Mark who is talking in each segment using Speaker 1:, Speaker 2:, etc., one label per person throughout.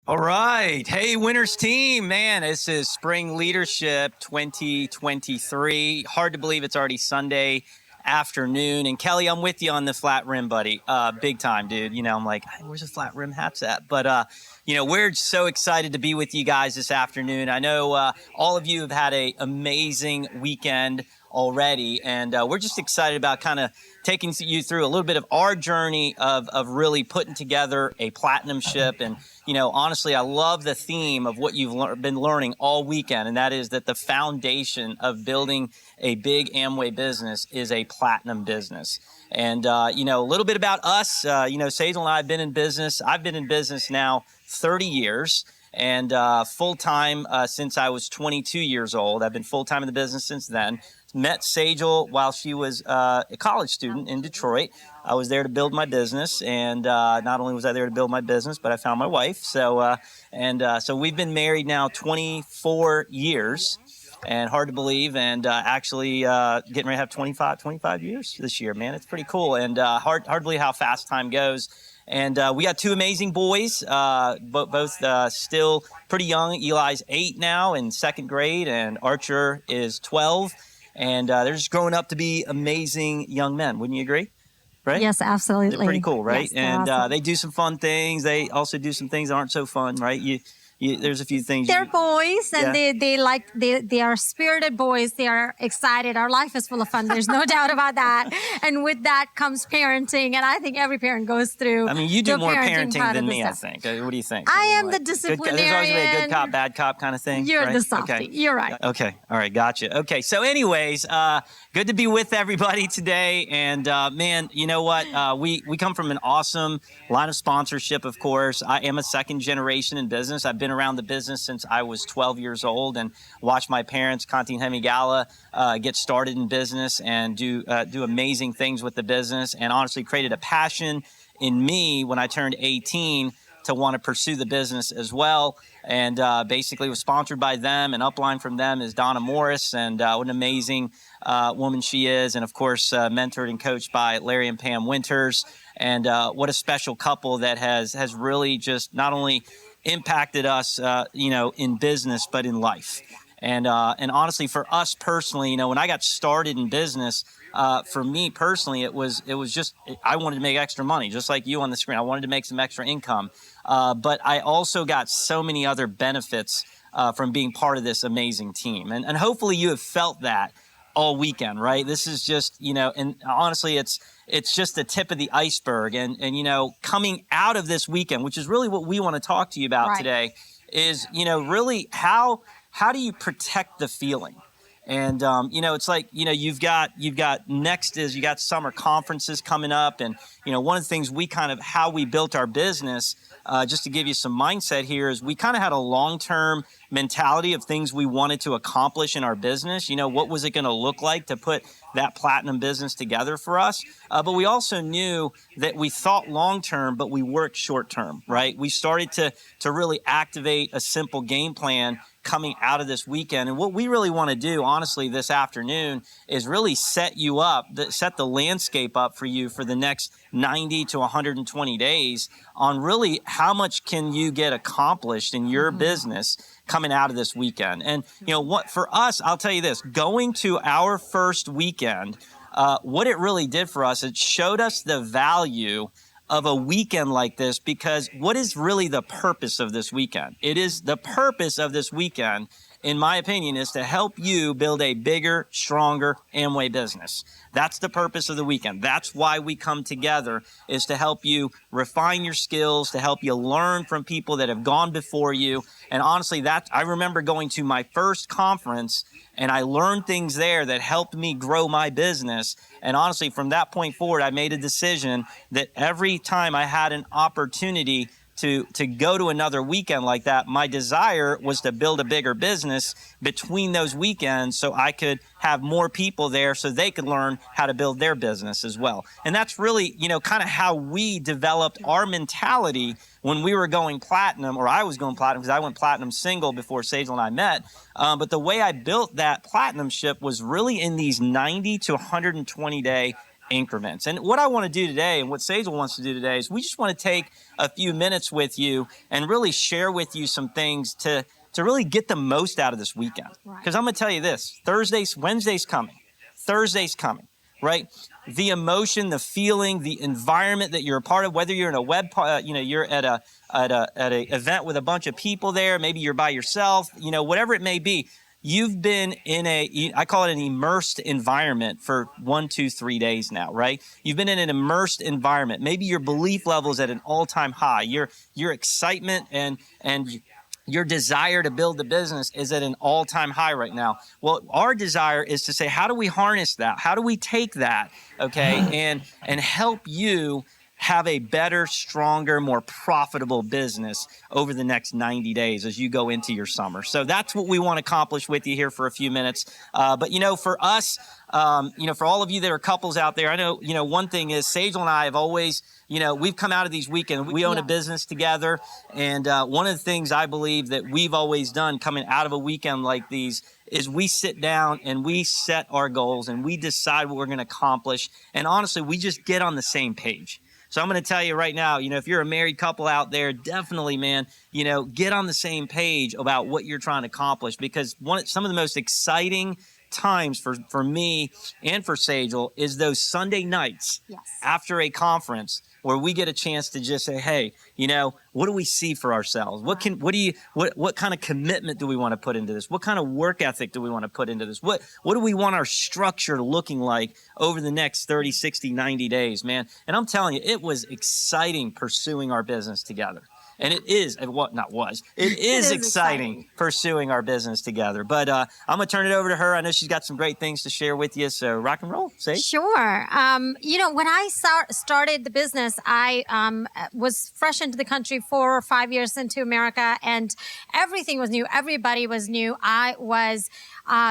Speaker 1: All right. Hey, Winners team, man, this is Spring Leadership 2023. Hard to believe it's already Sunday afternoon. And Kelly, I'm with you on the flat rim, buddy. Big time, dude. I'm like, hey, where's the flat rim hats at? But, we're so excited to be with you guys this afternoon. I know all of you have had an amazing weekend already, and we're just excited about kind of taking you through a little bit of our journey of really putting together a platinum ship. And honestly, I love the theme of what you've been learning all weekend, and that is that the foundation of building a big Amway business is a platinum business. And, a little bit about us, Sejal and I have been in business. I've been in business now 30 years. And full-time since I was 22 years old. I've been full-time in the business since then. Met Sejal while she was a college student in Detroit. I was there to build my business, and not only was I there to build my business, but I found my wife. So we've been married now 24 years, and hard to believe, and actually getting ready to have 25 years this year, man. It's pretty cool, and hard to believe how fast time goes. And we got two amazing boys, both still pretty young. Eli's 8 now in second grade, and Archer is 12. And they're just growing up to be amazing young men. Wouldn't you agree? Right?
Speaker 2: Yes, absolutely.
Speaker 1: They're pretty cool, right?
Speaker 2: Yes,
Speaker 1: and
Speaker 2: awesome.
Speaker 1: they do some fun things. They also do some things that aren't so fun, right? There's a few things.
Speaker 2: They're boys, and
Speaker 1: Yeah.
Speaker 2: they are spirited boys. They are excited. Our life is full of fun. There's no doubt about that. And with that comes parenting, and I think every parent goes through.
Speaker 1: I mean, you do
Speaker 2: the
Speaker 1: more
Speaker 2: parenting
Speaker 1: parenting
Speaker 2: part
Speaker 1: than
Speaker 2: of
Speaker 1: me,
Speaker 2: the
Speaker 1: I
Speaker 2: stuff.
Speaker 1: think. What do you think?
Speaker 2: I am
Speaker 1: Like,
Speaker 2: the disciplinarian.
Speaker 1: There's always been a good cop, bad cop kind of thing.
Speaker 2: You're
Speaker 1: right?
Speaker 2: the softie.
Speaker 1: Okay.
Speaker 2: You're right.
Speaker 1: Okay. All right. Gotcha. Okay. So anyways, good to be with everybody today. And man, you know what? We come from an awesome line of sponsorship, of course. I am a second generation in business. I've been around the business since I was 12 years old and watched my parents, Conti and Hemi Gala, get started in business and do amazing things with the business, and honestly created a passion in me when I turned 18 to want to pursue the business as well. And basically was sponsored by them, and upline from them is Donna Morris, and what an amazing woman she is. And of course, mentored and coached by Larry and Pam Winters. And what a special couple that has really just not only impacted us, in business, but in life. And honestly, for us personally, when I got started in business, for me personally, it was just, I wanted to make extra money, just like you on the screen. I wanted to make some extra income. But I also got so many other benefits from being part of this amazing team. And hopefully you have felt that all weekend, right? This is just, and honestly, it's just the tip of the iceberg. And coming out of this weekend, which is really what we want to talk to you about today, is, really how do you protect the feeling? And, it's like, you've got next is you got summer conferences coming up. And, one of the things how we built our business, just to give you some mindset here, is we kind of had a long-term mentality of things we wanted to accomplish in our business. What was it going to look like to put that platinum business together for us? But we also knew that we thought long-term, but we worked short-term, right? We started to really activate a simple game plan coming out of this weekend. And what we really want to do, honestly, this afternoon is really set the landscape up for you for the next 90 to 120 days on really how much can you get accomplished in your business coming out of this weekend. And, what for us, I'll tell you this, going to our first weekend, what it really did for us, it showed us the value of a weekend like this, because what is really the purpose of this weekend? It is the purpose of this weekend, in my opinion, is to help you build a bigger, stronger Amway business. That's the purpose of the weekend. That's why we come together, is to help you refine your skills, to help you learn from people that have gone before you. And honestly, I remember going to my first conference, and I learned things there that helped me grow my business. And honestly, from that point forward, I made a decision that every time I had an opportunity to go to another weekend like that, my desire was to build a bigger business between those weekends so I could have more people there so they could learn how to build their business as well. And that's really, kind of how we developed our mentality when we were going platinum, or I was going platinum because I went platinum single before Sejal and I met. But the way I built that platinum ship was really in these 90 to 120 day increments. And what I want to do today and what Sejal wants to do today is we just want to take a few minutes with you and really share with you some things to really get the most out of this weekend. Because I'm going to tell you this, Wednesday's coming, Thursday's coming, right? The emotion, the feeling, the environment that you're a part of, whether you're in a you're at a event with a bunch of people there, maybe you're by yourself, whatever it may be, you've been in I call it an immersed environment for 1, 2, 3 days now, right? You've been in an immersed environment. Maybe your belief level is at an all-time high. Your excitement and your desire to build the business is at an all-time high right now. Well, our desire is to say, how do we harness that? How do we take that, okay, and help you have a better, stronger, more profitable business over the next 90 days as you go into your summer. So that's what we want to accomplish with you here for a few minutes. But, for us, for all of you that are couples out there, I know, one thing is Sejal and I have always, we've come out of these weekends. We own a business together. And one of the things I believe that we've always done coming out of a weekend like these is we sit down and we set our goals and we decide what we're going to accomplish. And honestly, we just get on the same page. So I'm going to tell you right now, if you're a married couple out there, definitely, man, get on the same page about what you're trying to accomplish, because some of the most exciting times for me and for Sejal is those Sunday nights after a conference where we get a chance to just say, hey, what do we see for ourselves? What kind of commitment do we want to put into this? What kind of work ethic do we want to put into this? What do we want our structure looking like over the next 30, 60, 90 days, man? And I'm telling you, it was exciting pursuing our business together. And it is exciting pursuing our business together. But I'm going to turn it over to her. I know she's got some great things to share with you. So rock and roll, Sage.
Speaker 2: Sure. When I started the business, I was fresh into the country 4 or 5 years into America, and everything was new. Everybody was new. I was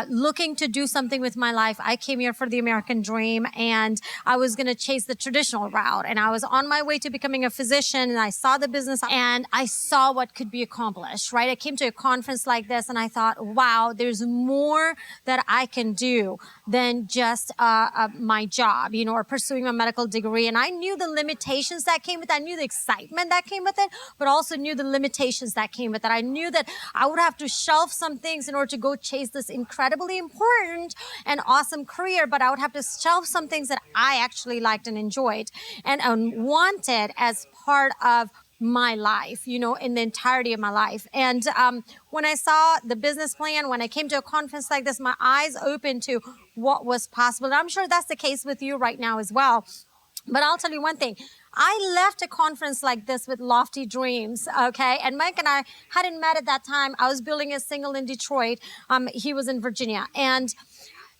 Speaker 2: looking to do something with my life. I came here for the American dream, and I was going to chase the traditional route. And I was on my way to becoming a physician, and I saw the business and I saw what could be accomplished, right? I came to a conference like this and I thought, wow, there's more that I can do than just my job, or pursuing a medical degree. And I knew the limitations that came with it. I knew the excitement that came with it, but also knew the limitations that came with it. I knew that I would have to shelve some things in order to go chase this incredibly important and awesome career, but I would have to shelve some things that I actually liked and enjoyed and wanted as part of my life, in the entirety of my life. And when I saw the business plan, when I came to a conference like this, my eyes opened to what was possible. And I'm sure that's the case with you right now as well. But I'll tell you one thing. I left a conference like this with lofty dreams, okay? And Mike and I hadn't met at that time. I was building a single in Detroit. He was in Virginia. And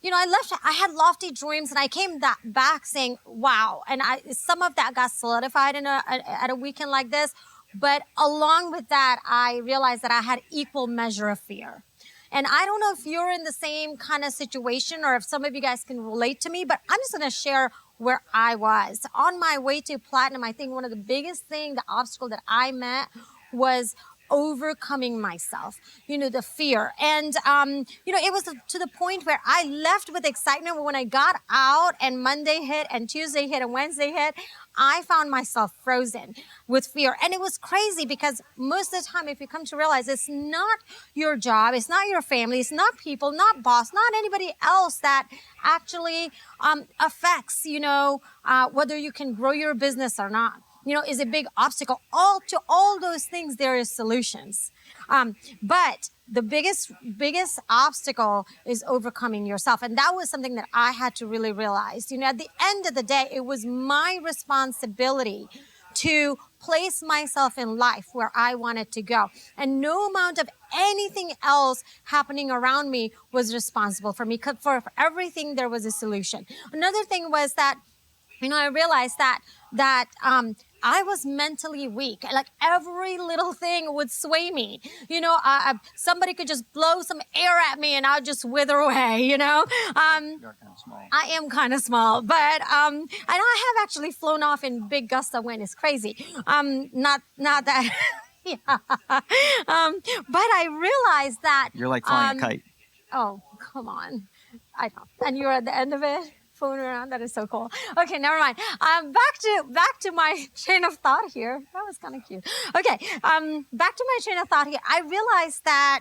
Speaker 2: I had lofty dreams, and I came back saying, wow. And some of that got solidified at a weekend like this. But along with that, I realized that I had equal measure of fear. And I don't know if you're in the same kind of situation or if some of you guys can relate to me, but I'm just going to share where I was. On my way to platinum, I think one of the biggest the obstacle that I met was overcoming myself, the fear. And, it was to the point where I left with excitement. When I got out and Monday hit and Tuesday hit and Wednesday hit, I found myself frozen with fear. And it was crazy because most of the time, if you come to realize, it's not your job, it's not your family, it's not people, not boss, not anybody else that actually affects, whether you can grow your business or not. Is a big obstacle. To all those things, there is solutions. But the biggest obstacle is overcoming yourself. And that was something that I had to really realize. At the end of the day, it was my responsibility to place myself in life where I wanted to go. And no amount of anything else happening around me was responsible for me. For everything, there was a solution. Another thing was that, I realized that I was mentally weak. Like every little thing would sway me. Somebody could just blow some air at me and I'd just wither away, You're kind of small. I am kind of small, but I have actually flown off in big gusts of wind. It's crazy. Not that. Yeah. But I realized that.
Speaker 1: You're like flying a kite.
Speaker 2: Oh, come on. I know. And you're at the end of it? Phone around. That is so cool. Okay, never mind. Back to my train of thought here. That was kind of cute. Okay, back to my train of thought here. I realized that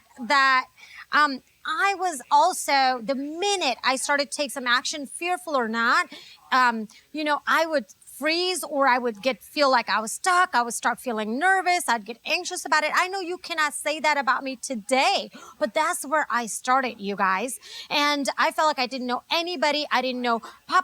Speaker 2: I was also, the minute I started to take some action, fearful or not, I would freeze, or I would feel like I was stuck. I would start feeling nervous. I'd get anxious about it. I know you cannot say that about me today, but that's where I started, you guys. And I felt like I didn't know anybody. I didn't know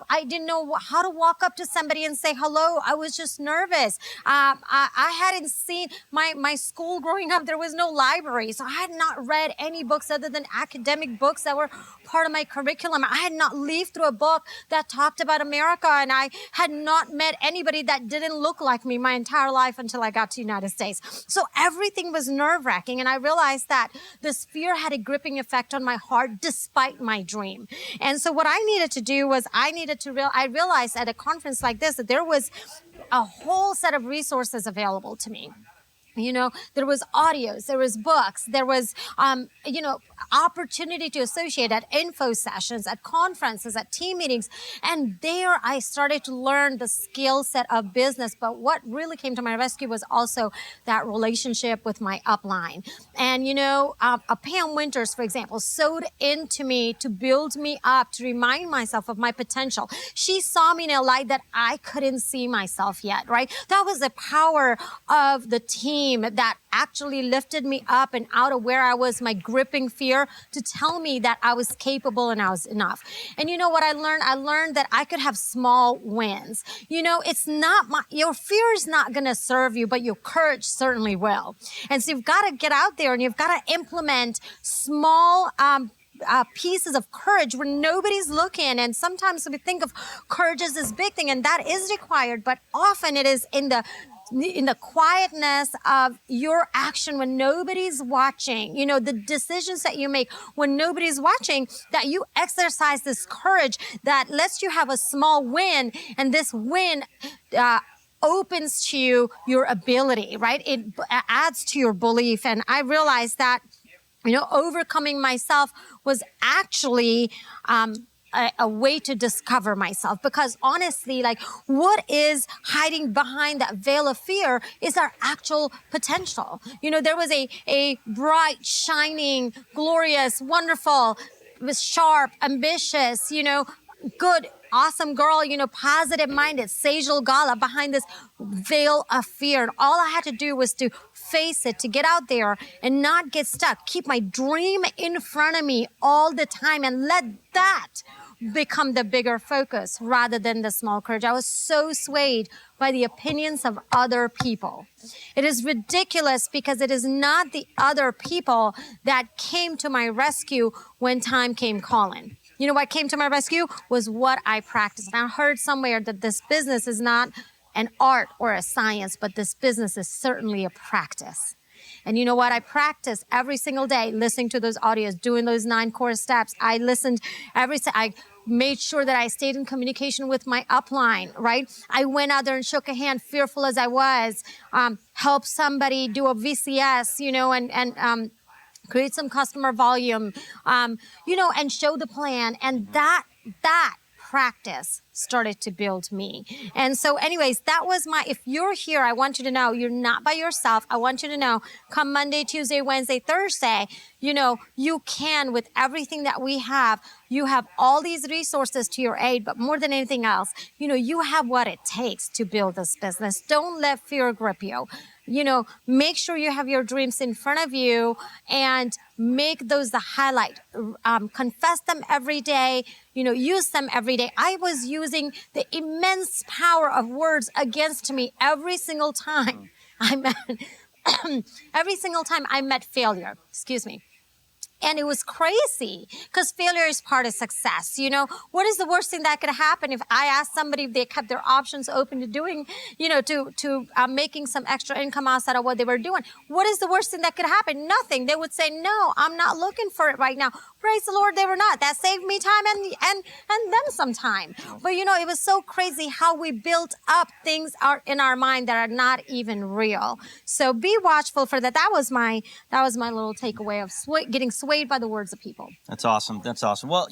Speaker 2: I didn't know how to walk up to somebody and say hello. I was just nervous. I hadn't seen my school growing up. There was no library. So I had not read any books other than academic books that were part of my curriculum. I had not leafed through a book that talked about America, and I had not met anybody that didn't look like me my entire life until I got to the United States. So everything was nerve-wracking, and I realized that this fear had a gripping effect on my heart despite my dream. And so what I needed to do was I realized at a conference like this that there was a whole set of resources available to me. There was audios, there was books, there was, opportunity to associate at info sessions, at conferences, at team meetings. And there I started to learn the skill set of business. But what really came to my rescue was also that relationship with my upline. And, Pam Winters, for example, sewed into me to build me up, to remind myself of my potential. She saw me in a light that I couldn't see myself yet, right? That was the power of the team that actually lifted me up and out of where I was, my gripping fear, to tell me that I was capable and I was enough. And you know what I learned? I learned that I could have small wins. It's not your fear is not going to serve you, but your courage certainly will. And so you've got to get out there and you've got to implement small, pieces of courage when nobody's looking. And sometimes we think of courage as this big thing, and that is required, but often it is in the quietness of your action when nobody's watching, the decisions that you make when nobody's watching, that you exercise this courage that lets you have a small win, and this win opens to you your ability, right? It adds to your belief. And I realized that, overcoming myself was actually a way to discover myself, because honestly, what is hiding behind that veil of fear is our actual potential. There was a bright, shining, glorious, wonderful, sharp, ambitious, good, awesome girl, positive minded, Sejal Gala behind this veil of fear. And all I had to do was to face it, to get out there and not get stuck, keep my dream in front of me all the time, and let that become the bigger focus rather than the small courage. I was so swayed by the opinions of other people. It is ridiculous, because it is not the other people that came to my rescue when time came calling. What came to my rescue was what I practiced. And I heard somewhere that this business is not an art or a science, but this business is certainly a practice. And you know what? I practiced every single day, listening to those audios, doing those 9 core steps. I listened I made sure that I stayed in communication with my upline, right? I went out there and shook a hand, fearful as I was, helped somebody do a VCS, and create some customer volume, and show the plan. And that practice started to build me. And so anyways, that was if you're here, I want you to know you're not by yourself. I want you to know, come Monday, Tuesday, Wednesday, Thursday, you can, with everything that we have, you have all these resources to your aid, but more than anything else, you have what it takes to build this business. Don't let fear grip you. Make sure you have your dreams in front of you and make those the highlight. Confess them every day, use them every day. I was using the immense power of words against me every single time I met failure. Excuse me. And it was crazy, because failure is part of success. What is the worst thing that could happen if I asked somebody if they kept their options open to doing, to making some extra income outside of what they were doing? What is the worst thing that could happen? Nothing. They would say, no, I'm not looking for it right now. praise the Lord, they were not. That saved me time and them some time. But it was so crazy how we built up things are in our mind that are not even real. So be watchful for that. That was my little takeaway of getting swayed by the words of people.
Speaker 1: That's awesome. That's awesome. Well,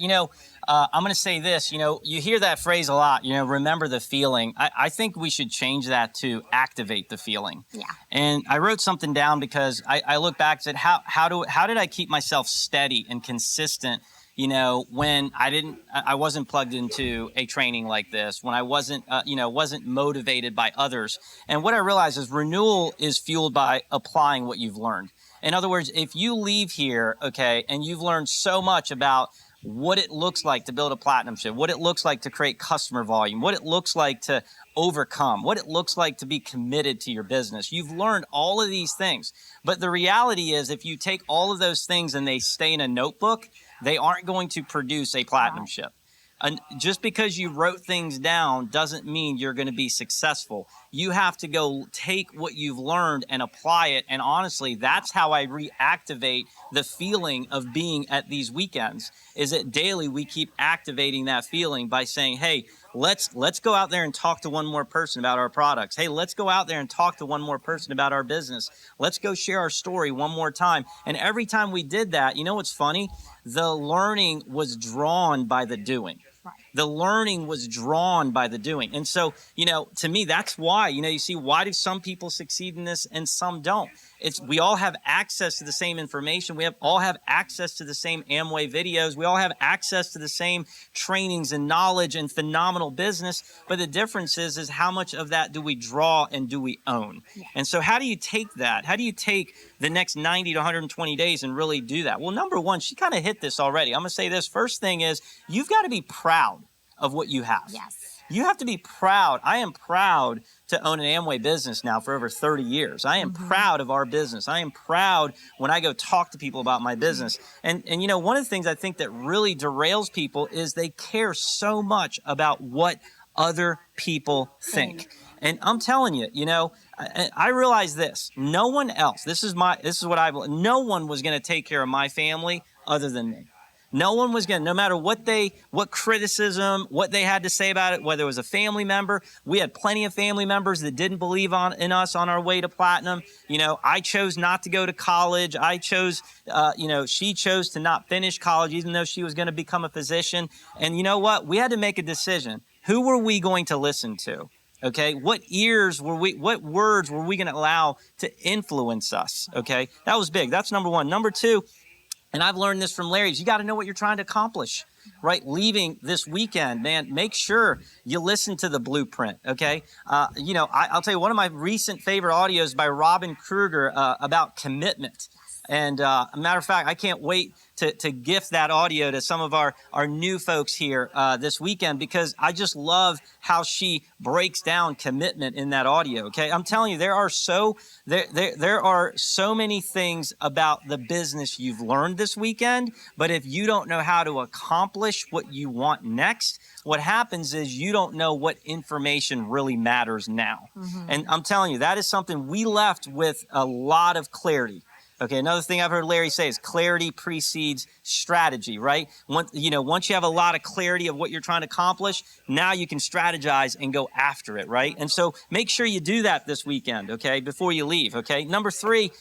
Speaker 1: I'm going to say this. You hear that phrase a lot. Remember the feeling. I think we should change that to activate the feeling.
Speaker 2: Yeah.
Speaker 1: And I wrote something down because I look back and said, how did I keep myself steady and consistent? When I wasn't plugged into a training like this, when I wasn't motivated by others. And what I realized is renewal is fueled by applying what you've learned. In other words, if you leave here, okay, and you've learned so much about what it looks like to build a platinum ship, what it looks like to create customer volume, what it looks like to overcome, what it looks like to be committed to your business. You've learned all of these things. But the reality is, if you take all of those things and they stay in a notebook, they aren't going to produce a platinum ship. And just because you wrote things down doesn't mean you're going to be successful. You have to go take what you've learned and apply it. And honestly, that's how I reactivate the feeling of being at these weekends, is that daily we keep activating that feeling by saying, hey, let's go out there and talk to one more person about our products. Hey, let's go out there and talk to one more person about our business. Let's go share our story one more time. And every time we did that, what's funny? The learning was drawn by the doing. The learning was drawn by the doing. And so, to me, that's why, you see, why do some people succeed in this and some don't? We all have access to the same information. We all have access to the same Amway videos. We all have access to the same trainings and knowledge and phenomenal business. But the difference is how much of that do we draw and do we own? Yeah. And so how do you take that? How do you take the next 90 to 120 days and really do that? Well, number one, she kind of hit this already. I'm going to say this. First thing is, you've got to be proud of what you have.
Speaker 2: Yes.
Speaker 1: You have to be proud. I am proud to own an Amway business now for over 30 years. I am proud of our business. I am proud when I go talk to people about my business. And one of the things I think that really derails people is they care so much about what other people think. And I'm telling you, I realize this. No one else, this is what I believe. No one was going to take care of my family other than me. No one was going to, no matter what criticism, what they had to say about it, whether it was a family member. We had plenty of family members that didn't believe in us on our way to platinum. I chose not to go to college. I chose, she chose to not finish college, even though she was going to become a physician. And you know what? We had to make a decision. Who were we going to listen to? Okay, what words were we going to allow to influence us? Okay, that was big. That's number one. Number two, and I've learned this from Larry, is you got to know what you're trying to accomplish, right? Leaving this weekend, man, make sure you listen to the blueprint, okay? I'll tell you, one of my recent favorite audios by Robin Kruger about commitment. And a matter of fact, I can't wait to gift that audio to some of our new folks here this weekend, because I just love how she breaks down commitment in that audio. Okay, I'm telling you, there are so many things about the business you've learned this weekend, but if you don't know how to accomplish what you want next, what happens is you don't know what information really matters now. And I'm telling you, that is something we left with a lot of clarity. Okay, another thing I've heard Larry say is clarity precedes strategy, right? Once you have a lot of clarity of what you're trying to accomplish, now you can strategize and go after it, right? And so make sure you do that this weekend, okay, before you leave, okay? Number three,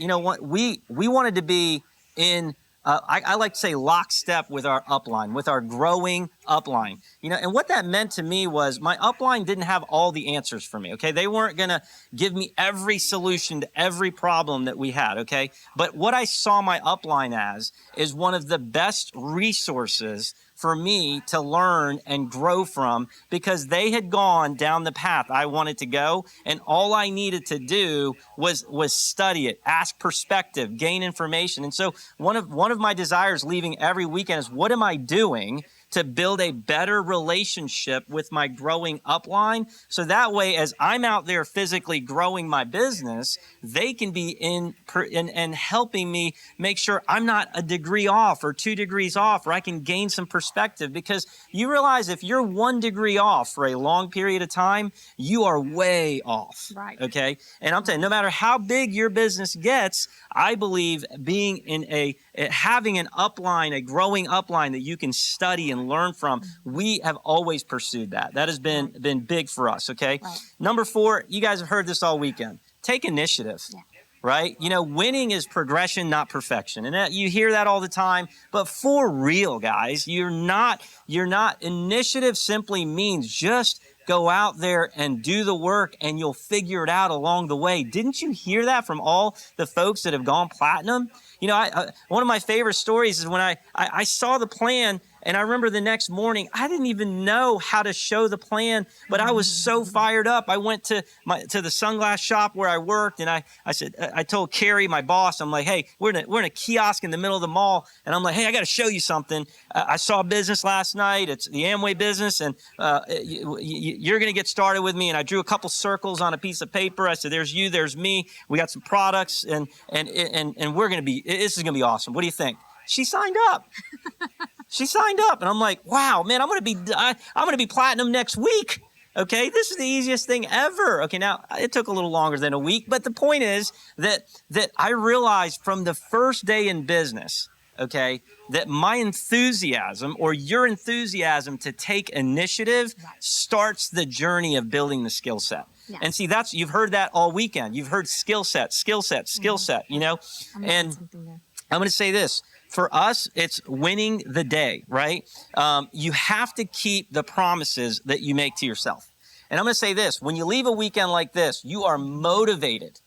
Speaker 1: we wanted to be in I like to say lockstep with our upline, with our growing upline. And what that meant to me was my upline didn't have all the answers for me, okay? They weren't going to give me every solution to every problem that we had, okay? But what I saw my upline as is one of the best resources for me to learn and grow from, because they had gone down the path I wanted to go, and all I needed to do was study it, ask perspective, gain information. And so one of my desires leaving every weekend is, what am I doing to build a better relationship with my growing upline. So that way, as I'm out there physically growing my business, they can be in and helping me make sure I'm not a degree off or 2 degrees off, or I can gain some perspective. Because you realize if you're 1 degree off for a long period of time, you are way off.
Speaker 2: Right.
Speaker 1: Okay. And I'm telling you, no matter how big your business gets, I believe being in having an upline, a growing upline that you can study and learn from, we have always pursued that. That has been big for us. Okay.
Speaker 2: Right.
Speaker 1: Number 4, you guys have heard this all weekend. Take initiative.
Speaker 2: Yeah.
Speaker 1: Right? You know, winning is progression, not perfection. And you hear that all the time, but for real, guys, you're not, initiative simply means just go out there and do the work and you'll figure it out along the way. Didn't you hear that from all the folks that have gone platinum? You know, one of my favorite stories is when I saw the plan, and I remember the next morning, I didn't even know how to show the plan, but I was so fired up. I went to the sunglass shop where I worked, and I told Carrie, my boss, I'm like, hey, we're in a kiosk in the middle of the mall, and I'm like, hey, I got to show you something. I saw a business last night. It's the Amway business, and you're going to get started with me. And I drew a couple circles on a piece of paper. I said, there's you, there's me. We got some products, and we're going to be. This is going to be awesome. What do you think? She signed up. She signed up, and I'm like, wow, man, I'm going to be platinum next week. Okay, this is the easiest thing ever. Okay, now it took a little longer than a week, but the point is that I realized from the first day in business, okay, that my enthusiasm or your enthusiasm to take initiative starts the journey of building the skill set. Yeah. And see, you've heard that all weekend. You've heard skill set, you know, and I'm going to say this. For us, it's winning the day, right? You have to keep the promises that you make to yourself. And I'm going to say this. When you leave a weekend like this, you are motivated.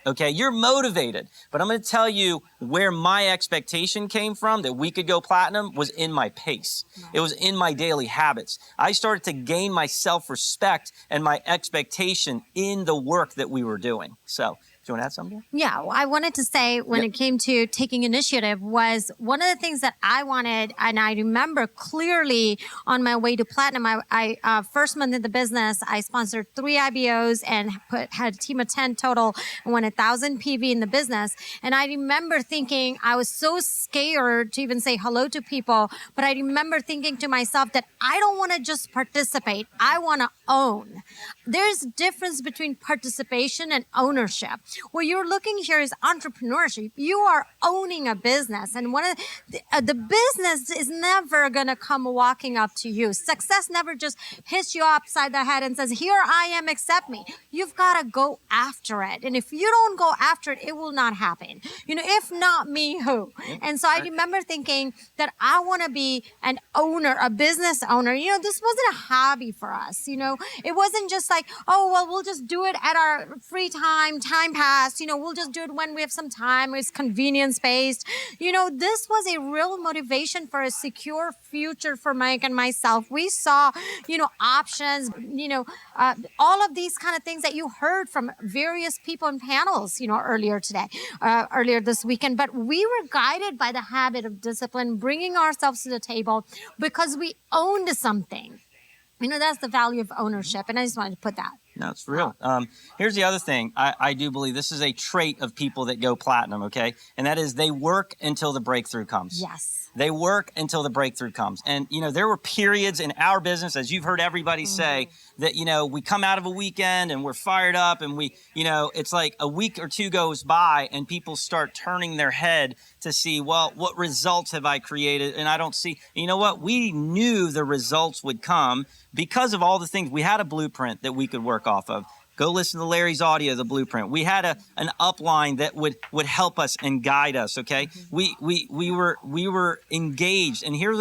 Speaker 1: Okay, you're motivated. But I'm going to tell you where my expectation came from that we could go platinum was in my pace. It was in my daily habits. I started to gain my self-respect and my expectation in the work that we were doing. So, do you want to add something?
Speaker 2: Yeah, well, I wanted to say when it came to taking initiative was one of the things that I wanted, and I remember clearly on my way to platinum, I first month in the business, I sponsored 3 IBOs and had a team of 10 total and won 1,000 PV in the business. And I remember thinking, I was so scared to even say hello to people, but I remember thinking to myself that I don't want to just participate, I want to own. There's a difference between participation and ownership. What you're looking here is entrepreneurship. You are owning a business, and one of the business is never going to come walking up to you. Success never just hits you upside the head and says, here I am, accept me. You've got to go after it. And if you don't go after it, it will not happen. You know, if not me, who? And so I remember thinking that I want to be an owner, a business owner. You know, this wasn't a hobby for us. You know, it wasn't just like, oh, well, we'll just do it at our free time pass. You know, we'll just do it when we have some time. It's convenience based. You know, this was a real motivation for a secure future for Mike and myself. We saw, you know, options, you know, all of these kind of things that you heard from various people in panels, you know, earlier this weekend. But we were guided by the habit of discipline, bringing ourselves to the table because we owned something. You know, that's the value of ownership. And I just wanted to put that.
Speaker 1: No, it's real. Here's the other thing. I do believe this is a trait of people that go platinum, okay? And that is they work until the breakthrough comes.
Speaker 2: Yes.
Speaker 1: They work until the breakthrough comes. And, you know, there were periods in our business, as you've heard everybody say, that, you know, we come out of a weekend and we're fired up and we, you know, it's like a week or two goes by and people start turning their head to see, well, what results have I created? And I don't see, you know what? We knew the results would come because of all the things. We had a blueprint that we could work off of. Go listen to Larry's audio, the blueprint. We had an upline that would help us and guide us. Okay, we were engaged, and here's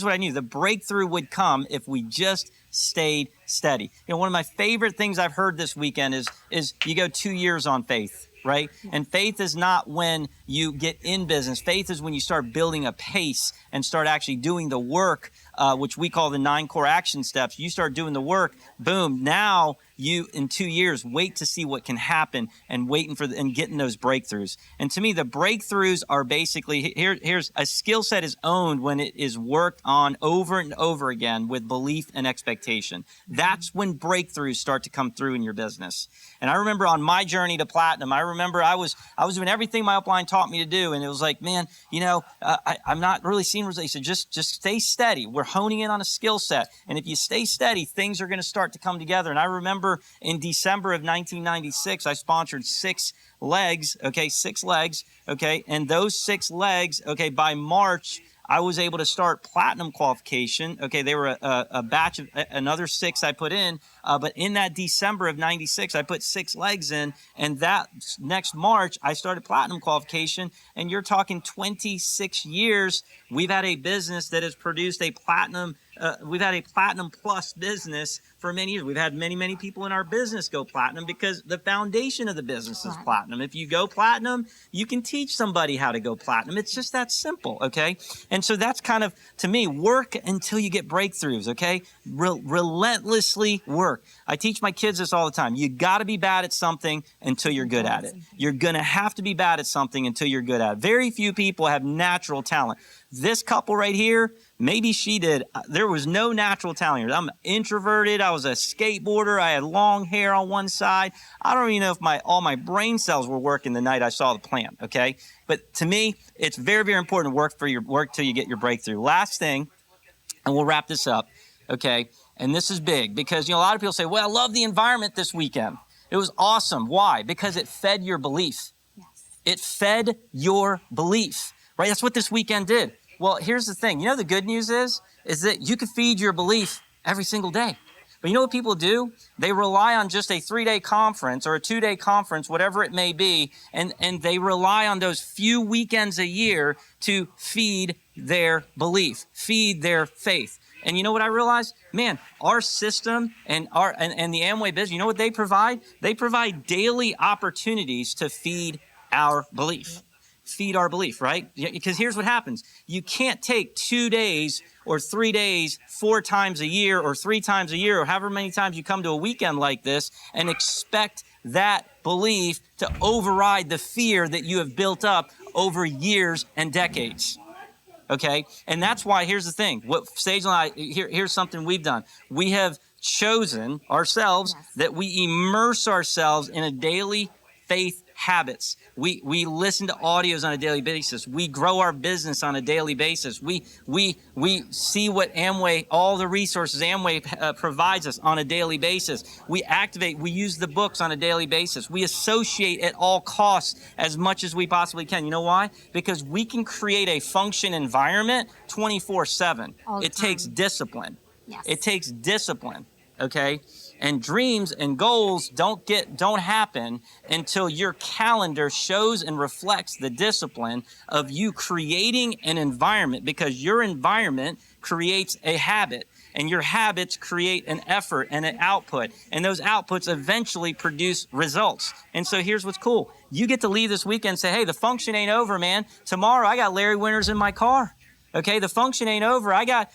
Speaker 1: what I knew: the breakthrough would come if we just stayed steady. You know, one of my favorite things I've heard this weekend is you go 2 years on faith. Right? And faith is not when you get in business. Faith is when you start building a pace and start actually doing the work, which we call the 9 core action steps. You start doing the work, boom, now you, in 2 years, wait to see what can happen and waiting for and getting those breakthroughs. And to me, the breakthroughs are basically, here's a skill set is owned when it is worked on over and over again with belief and expectation. That's when breakthroughs start to come through in your business. And I remember on my journey to platinum, I remember I was doing everything my upline taught me to do. And it was like, man, I'm not really seeing results. He said, just stay steady. We're honing in on a skill set. And if you stay steady, things are going to start to come together. And I remember in December of 1996, I sponsored 6 legs, okay, 6 legs, okay, and those 6 legs, okay, by March, I was able to start platinum qualification. Okay, they were a batch of another 6 I put in, but in that December of 96, I put 6 legs in, and that next March, I started platinum qualification, and you're talking 26 years. We've had a business that has produced a platinum. We've had a platinum plus business for many years. We've had many people in our business go platinum because the foundation of the business is platinum. If you go platinum, you can teach somebody how to go platinum. It's just that simple, okay? And so that's kind of, to me, work until you get breakthroughs, okay? Relentlessly work. I teach my kids this all the time. You got to be bad at something until you're good at it. You're going to have to be bad at something until you're good at it. Very few people have natural talent. This couple right here, maybe she did. There was no natural talent here. I'm introverted. I was a skateboarder. I had long hair on one side. I don't even know if all my brain cells were working the night I saw the plant, okay? But to me, it's very important to work till you get your breakthrough. Last thing, and we'll wrap this up, okay? And this is big because, a lot of people say, well, I love the environment this weekend. It was awesome. Why? Because it fed your belief. Yes. It fed your belief. Right? That's what this weekend did. Well, here's the thing. The good news is that you can feed your belief every single day. But you know what people do? They rely on just a 3-day conference or a 2-day conference, whatever it may be, and they rely on those few weekends a year to feed their belief, feed their faith. And you know what I realized? Man, our system and the Amway business, you know what they provide? They provide daily opportunities to feed our belief. Feed our belief, right? Because here's what happens. You can't take 2 days or 3 days 4 times a year or 3 times a year or however many times you come to a weekend like this and expect that belief to override the fear that you have built up over years and decades. Okay? And that's why, here's the thing. What Sage and I, here's something we've done. We have chosen ourselves that we immerse ourselves in a daily faith habits. We listen to audios on a daily basis. We grow our business on a daily basis. We see what Amway, all the resources Amway provides us on a daily basis. We activate, we use the books on a daily basis. We associate at all costs as much as we possibly can. You know why? Because we can create a function environment 24/7. It takes discipline. Yes. It takes discipline. Okay? And dreams and goals don't happen until your calendar shows and reflects the discipline of you creating an environment, because your environment creates a habit and your habits create an effort and an output, and those outputs eventually produce results. And so here's what's cool. You get to leave this weekend and say, hey, the function ain't over, man. Tomorrow I got Larry Winters in my car. Okay, the function ain't over. I got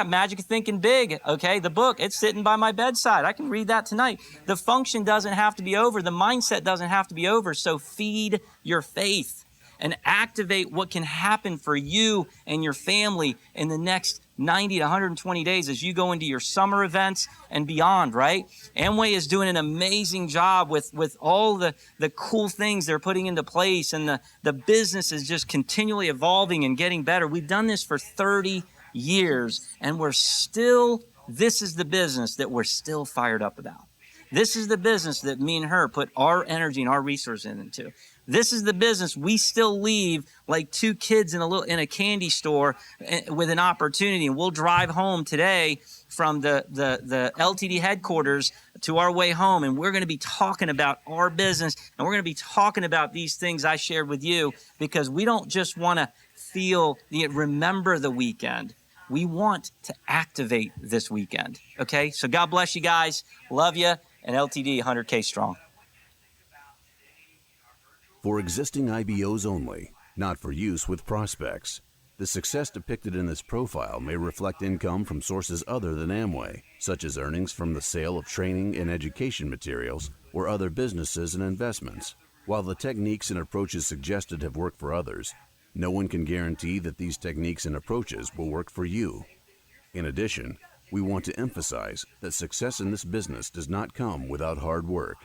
Speaker 1: Magic of Thinking Big. Okay, the book, it's sitting by my bedside. I can read that tonight. The function doesn't have to be over. The mindset doesn't have to be over. So feed your faith and activate what can happen for you and your family in the next 90 to 120 days as you go into your summer events and beyond, right? Amway is doing an amazing job with all the cool things they're putting into place, and the business is just continually evolving and getting better. We've done this for 30 years, and this is the business that we're still fired up about. This is the business that me and her put our energy and our resources into. This is the business we still leave like 2 kids in a candy store with an opportunity. And we'll drive home today from the LTD headquarters to our way home, and we're going to be talking about our business, and we're going to be talking about these things I shared with you, because we don't just want to remember the weekend. We want to activate this weekend. Okay? So God bless you guys. Love you. And LTD 100K strong.
Speaker 3: for existing IBOs only, not for use with prospects. The success depicted in this profile may reflect income from sources other than Amway, such as earnings from the sale of training and education materials or other businesses and investments. While the techniques and approaches suggested have worked for others, no one can guarantee that these techniques and approaches will work for you. In addition, we want to emphasize that success in this business does not come without hard work.